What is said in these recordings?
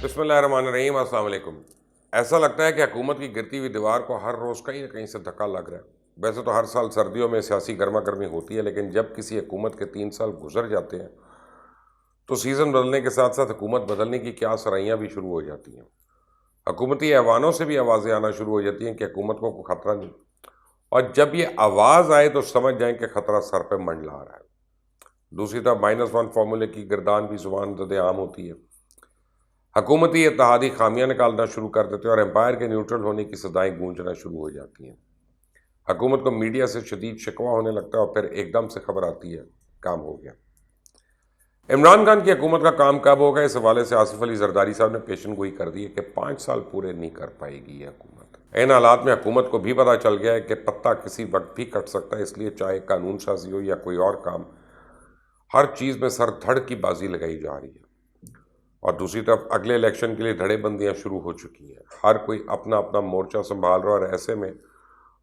بسم اللہ الرحمن الرحیم، السلام علیکم۔ ایسا لگتا ہے کہ حکومت کی گرتی ہوئی دیوار کو ہر روز کہیں نہ کہیں سے دھکا لگ رہا ہے۔ ویسے تو ہر سال سردیوں میں سیاسی گرما گرمی ہوتی ہے، لیکن جب کسی حکومت کے 3 سال گزر جاتے ہیں تو سیزن بدلنے کے ساتھ ساتھ حکومت بدلنے کی کیا سرائیاں بھی شروع ہو جاتی ہیں۔ حکومتی ایوانوں سے بھی آوازیں آنا شروع ہو جاتی ہیں کہ حکومت کو کوئی خطرہ نہیں، اور جب یہ آواز آئے تو سمجھ جائیں کہ خطرہ سر پہ منڈلا رہا ہے۔ دوسری طرف -1 فارمولے کی گردان بھی زبان زد عام ہوتی ہے۔ حکومتی اتحادی خامیاں نکالنا شروع کر دیتے ہیں اور امپائر کے نیوٹرل ہونے کی صدائیں گونجنا شروع ہو جاتی ہیں۔ حکومت کو میڈیا سے شدید شکوہ ہونے لگتا ہے اور پھر ایک دم سے خبر آتی ہے کام ہو گیا۔ عمران خان کی حکومت کا کام کب ہوگا، اس حوالے سے آصف علی زرداری صاحب نے پیشن گوئی کر دی ہے کہ 5 سال پورے نہیں کر پائے گی یہ حکومت۔ ان حالات میں حکومت کو بھی پتہ چل گیا ہے کہ پتہ کسی وقت بھی کٹ سکتا ہے، اس لیے چاہے قانون سازی ہو یا کوئی اور کام، ہر چیز میں سر دھڑ کی بازی لگائی جا رہی ہے۔ اور دوسری طرف اگلے الیکشن کے لیے دھڑے بندیاں شروع ہو چکی ہیں۔ ہر کوئی اپنا اپنا مورچہ سنبھال رہا ہے، اور ایسے میں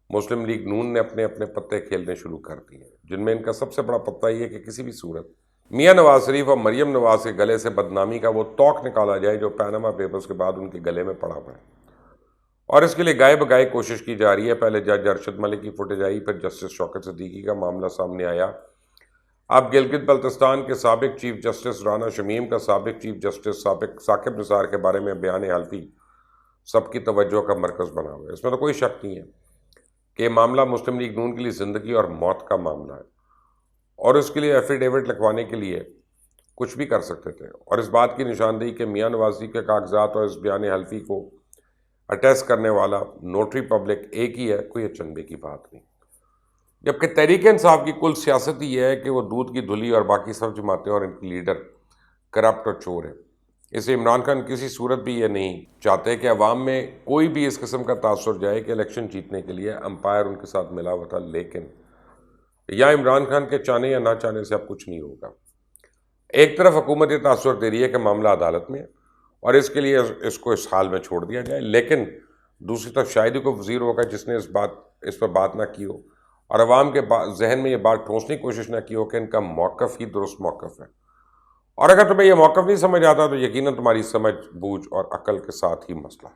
مسلم لیگ نون نے اپنے اپنے پتے کھیلنے شروع کر دیے ہیں، جن میں ان کا سب سے بڑا پتہ یہ ہے کہ کسی بھی صورت میاں نواز شریف اور مریم نواز کے گلے سے بدنامی کا وہ توق نکالا جائے جو پیناما پیپرز کے بعد ان کے گلے میں پڑا ہوا ہے، اور اس کے لیے گائے بگائے کوشش کی جا رہی ہے۔ پہلے جج ارشد ملک کی فوٹیج آئی، پھر جسٹس شوکت صدیقی کا معاملہ سامنے آیا، اب گلگت بلتستان کے سابق چیف جسٹس رانا شمیم کا سابق چیف جسٹس ثاقب نثار کے بارے میں بیان حلفی سب کی توجہ کا مرکز بنا ہوا ہے۔ اس میں تو کوئی شک نہیں ہے کہ یہ معاملہ مسلم لیگ نون کے لیے زندگی اور موت کا معاملہ ہے، اور اس کے لیے ایفیڈیوٹ لکھوانے کے لیے کچھ بھی کر سکتے تھے، اور اس بات کی نشاندہی کہ میاں نوازی کے کاغذات اور اس بیان حلفی کو اٹیسٹ کرنے والا نوٹری پبلک ایک ہی ہے، کوئی اچنبے کی بات نہیں۔ جبکہ تحریک انصاف کی کل سیاست ہی یہ ہے کہ وہ دودھ کی دھلی اور باقی سب جماعتیں اور ان کی لیڈر کرپٹ اور چور ہیں۔ اسے عمران خان کسی صورت بھی یہ نہیں چاہتے کہ عوام میں کوئی بھی اس قسم کا تاثر جائے کہ الیکشن جیتنے کے لیے امپائر ان کے ساتھ ملا ہوا تھا، لیکن یا عمران خان کے چاہنے یا نہ چاہنے سے اب کچھ نہیں ہوگا۔ ایک طرف حکومت یہ تاثر دے رہی ہے کہ معاملہ عدالت میں ہے اور اس کے لیے اس کو اس حال میں چھوڑ دیا جائے، لیکن دوسری طرف شاید ہی کوئی وزیر ہوگا جس نے اس پر بات نہ کی ہو اور عوام کے ذہن میں یہ بات ٹھونسنے کی کوشش نہ کی ہو کہ ان کا موقف ہی درست موقف ہے۔ اور اگر تمہیں یہ موقف نہیں سمجھ آتا تو یقیناً تمہاری سمجھ بوجھ اور عقل کے ساتھ ہی مسئلہ۔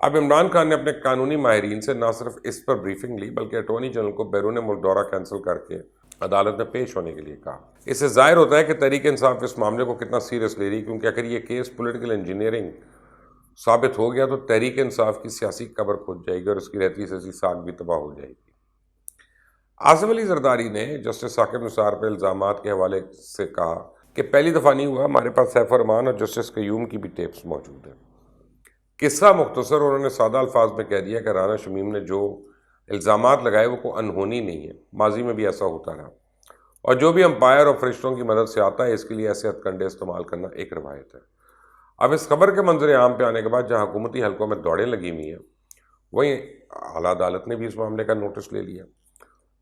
اب عمران خان نے اپنے قانونی ماہرین سے نہ صرف اس پر بریفنگ لی بلکہ اٹارنی جنرل کو بیرون ملک دورہ کینسل کر کے عدالت میں پیش ہونے کے لیے کہا۔ اس سے ظاہر ہوتا ہے کہ تحریک انصاف اس معاملے کو کتنا سیریس لے رہی، کیونکہ اگر یہ کیس پولیٹیکل انجینئرنگ ثابت ہو گیا تو تحریک انصاف کی سیاسی قبر کھود جائے گی اور اس کی رہتی سیاسی ساکھ بھی تباہ ہو جائے گی۔ آصف علی زرداری نے جسٹس ثاقب نثار پر الزامات کے حوالے سے کہا کہ پہلی دفعہ نہیں ہوا، ہمارے پاس سیف الرحمان اور جسٹس قیوم کی بھی ٹیپس موجود ہیں۔ قصہ مختصر، انہوں نے سادہ الفاظ میں کہہ دیا کہ رانا شمیم نے جو الزامات لگائے وہ کوئی انہونی نہیں ہے، ماضی میں بھی ایسا ہوتا رہا، اور جو بھی امپائر اور فرشتوں کی مدد سے آتا ہے اس کے لیے ایسے ہتھ کنڈے استعمال کرنا ایک روایت ہے۔ اب اس خبر کے منظر عام پہ آنے کے بعد جہاں حکومتی حلقوں میں دوڑیں لگی ہوئی ہیں، وہیں اعلیٰ عدالت نے بھی اس معاملے کا نوٹس لے لیا،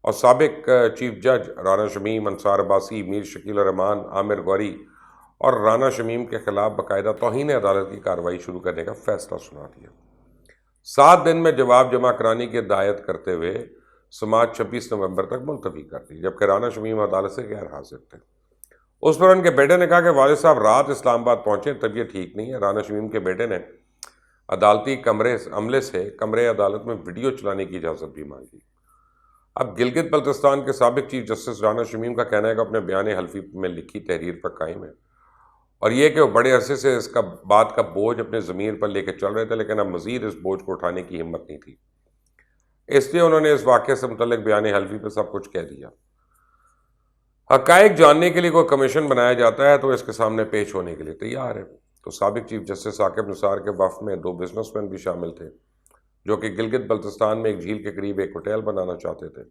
اور سابق چیف جج رانا شمیم، انصار عباسی، میر شکیل الرحمان، عامر غوری اور رانا شمیم کے خلاف باقاعدہ توہین عدالت کی کارروائی شروع کرنے کا فیصلہ سنا دیا۔ 7 دن میں جواب جمع کرانے کی ہدایت کرتے ہوئے سماعت 26 نومبر تک ملتوی کر دی، جبکہ رانا شمیم عدالت سے غیر حاضر تھے۔ اس پر ان کے بیٹے نے کہا کہ والد صاحب رات اسلام آباد پہنچے، طبیعت ٹھیک نہیں ہے۔ رانا شمیم کے بیٹے نے عدالتی عملے سے کمرے عدالت میں ویڈیو چلانے کی اجازت بھی مانگی۔ اب گلگت بلتستان کے سابق چیف جسٹس رانا شمیم کا کہنا ہے کہ اپنے بیان حلفی میں لکھی تحریر پر قائم ہے، اور یہ کہ وہ بڑے عرصے سے اس کا بات کا بوجھ اپنے ضمیر پر لے کے چل رہے تھے، لیکن اب مزید اس بوجھ کو اٹھانے کی ہمت نہیں تھی، اس لیے انہوں نے اس واقعے سے متعلق بیان حلفی پہ سب کچھ کہہ دیا۔ حقائق جاننے کے لیے کوئی کمیشن بنایا جاتا ہے تو اس کے سامنے پیش ہونے کے لیے تیار ہے۔ تو سابق چیف جسٹس ثاقب نثار کے وفد میں 2 بزنس مین بھی شامل تھے جو کہ گلگت بلتستان میں ایک جھیل کے قریب ایک ہوٹل بنانا چاہتے تھے۔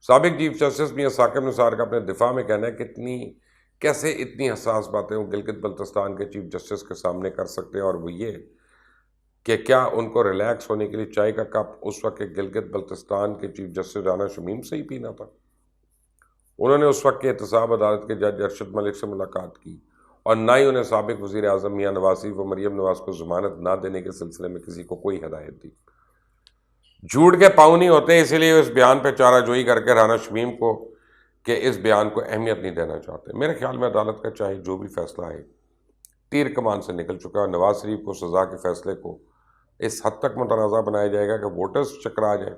سابق چیف جسٹس میاں ثاقب نثار کا اپنے دفاع میں کہنا ہے کہ کیسے اتنی حساس باتیں وہ گلگت بلتستان کے چیف جسٹس کے سامنے کر سکتے ہیں، اور وہ یہ کہ کیا ان کو ریلیکس ہونے کے لیے چائے کا کپ اس وقت کے گلگت بلتستان کے چیف جسٹس رانا شمیم سے ہی پینا تھا۔ انہوں نے اس وقت کے احتساب عدالت کے جج ارشد ملک سے ملاقات کی، اور نہ ہی انہیں سابق وزیر اعظم میاں نواز شریف و مریم نواز کو ضمانت نہ دینے کے سلسلے میں کسی کو کوئی ہدایت دی۔ جھوٹ کے پاؤں نہیں ہوتے، اسی لیے اس بیان پہ چارہ جوئی کر کے رانا شمیم کو کہ اس بیان کو اہمیت نہیں دینا چاہتے۔ میرے خیال میں عدالت کا چاہے جو بھی فیصلہ ہے تیر کمان سے نکل چکا ہے، اور نواز شریف کو سزا کے فیصلے کو اس حد تک متنازع بنایا جائے گا کہ ووٹرز چکرا جائیں۔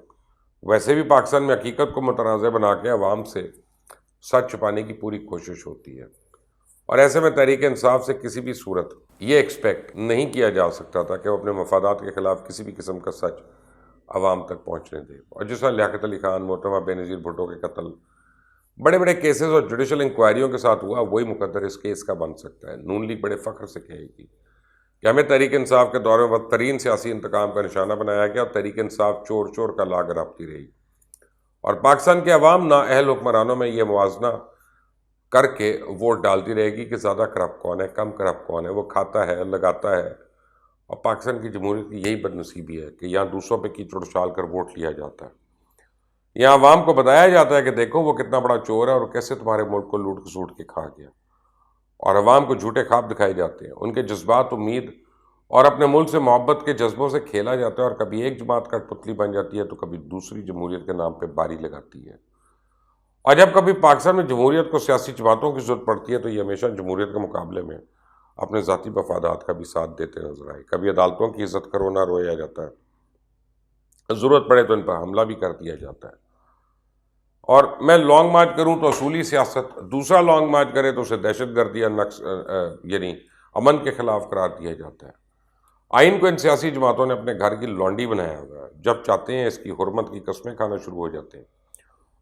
ویسے بھی پاکستان میں حقیقت کو متنازع بنا کے عوام سے سچ چھپانے کی پوری کوشش ہوتی ہے، اور ایسے میں تحریک انصاف سے کسی بھی صورت یہ ایکسپیکٹ نہیں کیا جا سکتا تھا کہ وہ اپنے مفادات کے خلاف کسی بھی قسم کا سچ عوام تک پہنچنے دے۔ اور جس طرح لیاقت علی خان، محترمہ بے نظیر بھٹو کے قتل بڑے بڑے کیسز اور جوڈیشل انکوائریوں کے ساتھ ہوا، وہی مقدر اس کیس کا بن سکتا ہے۔ نون لیگ بڑے فخر سے کہے گی کہ ہمیں تحریک انصاف کے دور میں بدترین سیاسی انتقام کا نشانہ بنایا گیا، اور تحریک انصاف چور چور کا لاگ رابطی رہی، اور پاکستان کے عوام نااہل حکمرانوں میں یہ موازنہ کر کے ووٹ ڈالتی رہے گی کہ زیادہ کرپٹ کون ہے، کم کرپٹ کون ہے، وہ کھاتا ہے، لگاتا ہے۔ اور پاکستان کی جمہوریت کی یہی بد نصیبی ہے کہ یہاں دوسروں پہ کیچڑ اچھال کر ووٹ لیا جاتا ہے، یہاں عوام کو بتایا جاتا ہے کہ دیکھو وہ کتنا بڑا چور ہے اور کیسے تمہارے ملک کو لوٹ کھسوٹ کے کھا گیا، اور عوام کو جھوٹے خواب دکھائے جاتے ہیں، ان کے جذبات، امید اور اپنے ملک سے محبت کے جذبوں سے کھیلا جاتا ہے، اور کبھی ایک جماعت کا پتلی بن جاتی ہے تو کبھی دوسری جمہوریت کے نام پہ باری لگاتی ہے۔ اور جب کبھی پاکستان میں جمہوریت کو سیاسی جماعتوں کی ضرورت پڑتی ہے تو یہ ہمیشہ جمہوریت کے مقابلے میں اپنے ذاتی مفادات کا بھی ساتھ دیتے نظر آئے۔ کبھی عدالتوں کی عزت کا رونا رویا جاتا ہے، ضرورت پڑے تو ان پر حملہ بھی کر دیا جاتا ہے، اور میں لانگ مارچ کروں تو اصولی سیاست، دوسرا لانگ مارچ کرے تو اسے دہشت گردی یا یعنی امن کے خلاف قرار دیا جاتا ہے۔ آئین کو ان سیاسی جماعتوں نے اپنے گھر کی لانڈی بنایا ہوا ہے، جب چاہتے ہیں اس کی حرمت کی قسمیں کھانا شروع ہو جاتے ہیں،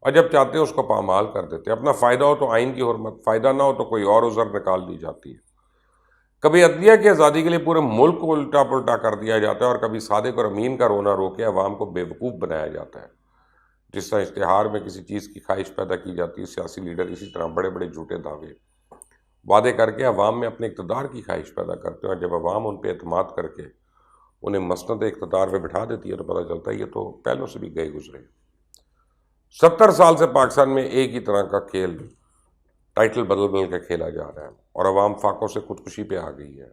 اور جب چاہتے ہیں اس کو پامال کر دیتے ہیں۔ اپنا فائدہ ہو تو آئین کی حرمت، فائدہ نہ ہو تو کوئی اور عذر نکال دی جاتی ہے۔ کبھی عدلیہ کی آزادی کے لیے پورے ملک کو الٹا پلٹا کر دیا جاتا ہے، اور کبھی صادق اور امین کا رونا رو کے عوام کو بیوقوف بنایا جاتا ہے۔ جس طرح اشتہار میں کسی چیز کی خواہش پیدا کی جاتی ہے، سیاسی لیڈر اسی طرح بڑے بڑے جھوٹے وعدے کر کے عوام میں اپنے اقتدار کی خواہش پیدا کرتے ہیں، اور جب عوام ان پہ اعتماد کر کے انہیں مسند اقتدار پہ بٹھا دیتی ہے تو پتہ چلتا ہے یہ تو پہلوں سے بھی گئے گزرے۔ 70 سال سے پاکستان میں ایک ہی طرح کا کھیل، ٹائٹل بدل بدل کے کھیلا جا رہا ہے، اور عوام فاقوں سے خودکشی پہ آ گئی ہے۔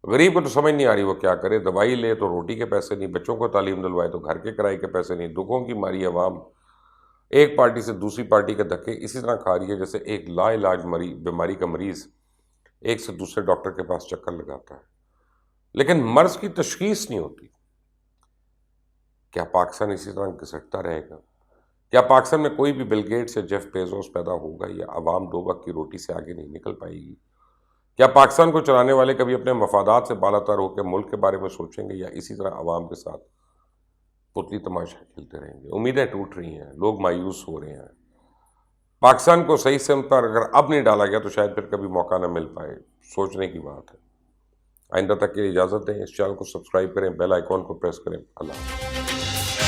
غریب کو تو سمجھ نہیں آ رہی وہ کیا کرے، دوائی لے تو روٹی کے پیسے نہیں، بچوں کو تعلیم دلوائے تو گھر کے کرائے کے پیسے نہیں، دکھوں کی ماری عوام ایک پارٹی سے دوسری پارٹی کے دھکے اسی طرح کھا رہی ہے جیسے ایک لا علاج بیماری کا مریض ایک سے دوسرے ڈاکٹر کے پاس چکر لگاتا ہے، لیکن مرض کی تشخیص نہیں ہوتی۔ کیا پاکستان اسی طرح گھسٹتا رہے گا؟ کیا پاکستان میں کوئی بھی بل گیٹس یا جیف بیزوس پیدا ہوگا، یا عوام دو وقت کی روٹی سے آگے نہیں نکل پائے گی؟ کیا پاکستان کو چلانے والے کبھی اپنے مفادات سے بالا تر ہو کے ملک کے بارے میں سوچیں گے، یا اسی طرح عوام کے ساتھ پتلی تماشا کھیلتے رہیں گے؟ امیدیں ٹوٹ رہی ہیں، لوگ مایوس ہو رہے ہیں۔ پاکستان کو صحیح سمت پر اگر اب نہیں ڈالا گیا تو شاید پھر کبھی موقع نہ مل پائے۔ سوچنے کی بات ہے۔ آئندہ تک کے لیے اجازت دیں، اس چینل کو سبسکرائب کریں، بیل آئیکن کو پریس کریں۔ اللہ حافظ۔